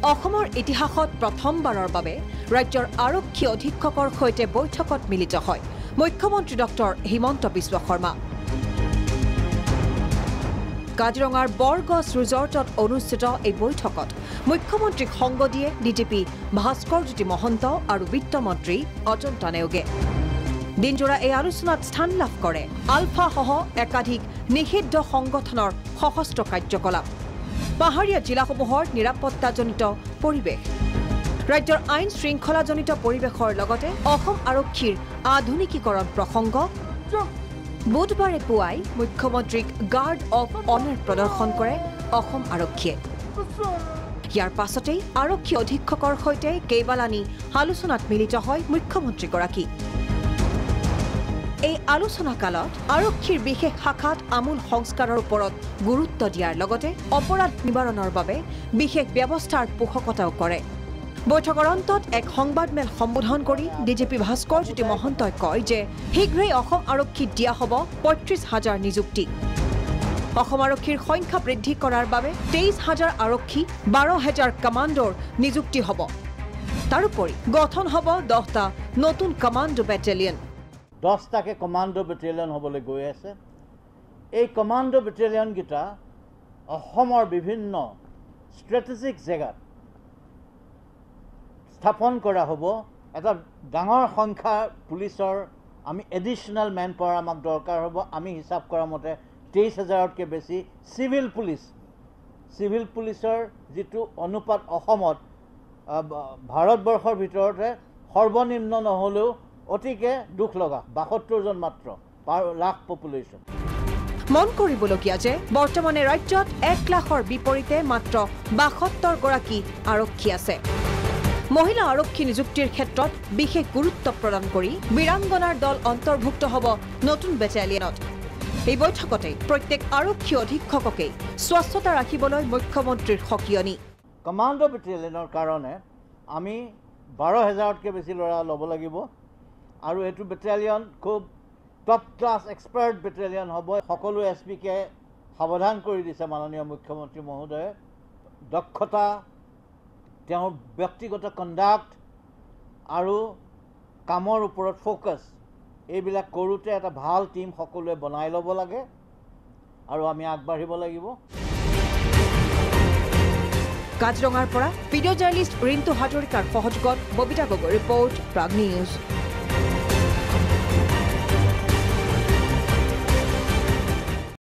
অসমৰ ইতিহাসত প্ৰথমবাৰৰ বাবে ৰাজ্যৰ আৰক্ষী অধীক্ষকৰ সৈতে বৈঠকত মিলিত হয় মুখ্যমন্ত্ৰী ডক্টৰ হিমন্ত বিশ্ব শৰ্মা। কাজিৰঙাৰ বৰগছ ৰিজৰ্টত অনুষ্ঠিত এই বৈঠকত মুখ্যমন্ত্ৰীক সংগ দিয়ে ডিজিপি ভাস্কৰজ্যোতি মহন্ত আৰু বিত্তমন্ত্ৰী অজন্তা নেওগে। দিনজোৰা এই আলোচনাত স্থান লাভ কৰে আলফাসহ একাধিক নিষিদ্ধ সংগঠনৰ সশস্ত্ৰ কাৰ্যকলাপ, পাহাৰীয়া জিলাসমূহৰ নিৰাপত্তাজনিত পৰিৱেশ, ৰাজ্যৰ আইন শৃংখলাজনিত পৰিৱেশৰ লগতে অসম আৰক্ষীৰ আধুনিকীকৰণ প্ৰসংগ। বুধবাৰে পুৱাই মুখ্যমন্ত্ৰীক গাৰ্ড অৱ অনাৰ প্ৰদৰ্শন কৰে অসম আৰক্ষীয়ে। ইয়াৰ পাছতেই আৰক্ষী অধীক্ষকৰ সৈতে কেইবালানি আলোচনাত মিলিত হয় মুখ্যমন্ত্ৰীগৰাকী। এই আলোচনা কালত আৰক্ষীৰ বিশেষ শাখাত আমূল সংস্কাৰৰ ওপৰত গুৰুত্ব দিয়াৰ লগতে অপৰাধ নিবাৰণৰ বাবে বিশেষ ব্যৱস্থাৰ পোষকতাও কৰে। বৈঠকৰ অন্তত এক সংবাদমেল সম্বোধন কৰি ডিজিপি ভাস্কৰজ্যোতি মহন্তই কয় যে শীঘ্ৰেই অসম আৰক্ষীত দিয়া হ'ব ৩৫,০০০ নিযুক্তি। অসম আৰক্ষীৰ সংখ্যা বৃদ্ধি কৰাৰ বাবে ২৩,০০০ আৰক্ষী ১২,০০০ কমাণ্ডোৰ নিযুক্তি হ'ব। তাৰোপৰি গঠন হ'ব ১০টা নতুন কমাণ্ডো বেটেলিয়ন। 10টাকে কমাণ্ডো বেটেলিয়ন হ'বলৈ গৈ আছে। এই কমাণ্ডো বেটেলিয়নকেইটা অসমৰ বিভিন্ন ষ্ট্ৰেটেজিক জেগাত স্থাপন কৰা হ'ব। এটা ডাঙৰ সংখ্যা পুলিচৰ আমি এডিশ্যনেল মেন পাৱাৰ আমাক দৰকাৰ হ'ব। আমি হিচাপ কৰা মতে ২৩,০০০তকৈ বেছি চিভিল পুলিচৰ যিটো অনুপাত অসমত ভাৰতবৰ্ষৰ ভিতৰতে সৰ্বনিম্ন নহ'লেও অতিকে দুখ লগা ৭২জন মাত্ৰ পাৰ লাখ পপুলেশ্যন। মন কৰিবলগীয়া যে বৰ্তমানে ৰাজ্যত ১ লাখৰ বিপৰীতে মাত্ৰ ৭২গৰাকী আৰক্ষী আছে। মহিলা আৰক্ষী নিযুক্তিৰ ক্ষেত্ৰত বিশেষ গুৰুত্ব প্ৰদান কৰি বীৰাংগনাৰ দল অন্তৰ্ভুক্ত হ'ব নতুন বেটেলিয়নত। এই বৈঠকতে প্ৰত্যেক আৰক্ষী অধীক্ষককেই স্বচ্ছতা ৰাখিবলৈ মুখ্যমন্ত্ৰীৰ সকিয়নি। কমাণ্ডো বেটেলিয়নৰ কাৰণে আমি ১২,০০০তকৈ বেছি ল'ৰা ল'ব লাগিব আৰু এইটো বেটেলিয়ন খুব টপ ক্লাছ এক্সপাৰ্ট বেটেলিয়ন হ'ব। সকলো SPকে সাৱধান কৰি দিছে মাননীয় মুখ্যমন্ত্ৰী মহোদয়ে। দক্ষতা, তেওঁৰ ব্যক্তিগত কণ্ডাক্ট আৰু কামৰ ওপৰত ফ'কাছ, এইবিলাক কৰোঁতে এটা ভাল টীম সকলোৱে বনাই ল'ব লাগে আৰু আমি আগবাঢ়িব লাগিব। কাজিৰঙাৰ পৰা ভিডিঅ' জাৰ্নেলিষ্ট ৰিণ্টু হাজৰিকাৰ সহযোগত ববিতা গগৈ ৰিপৰ্ট, প্ৰাগ নিউজ।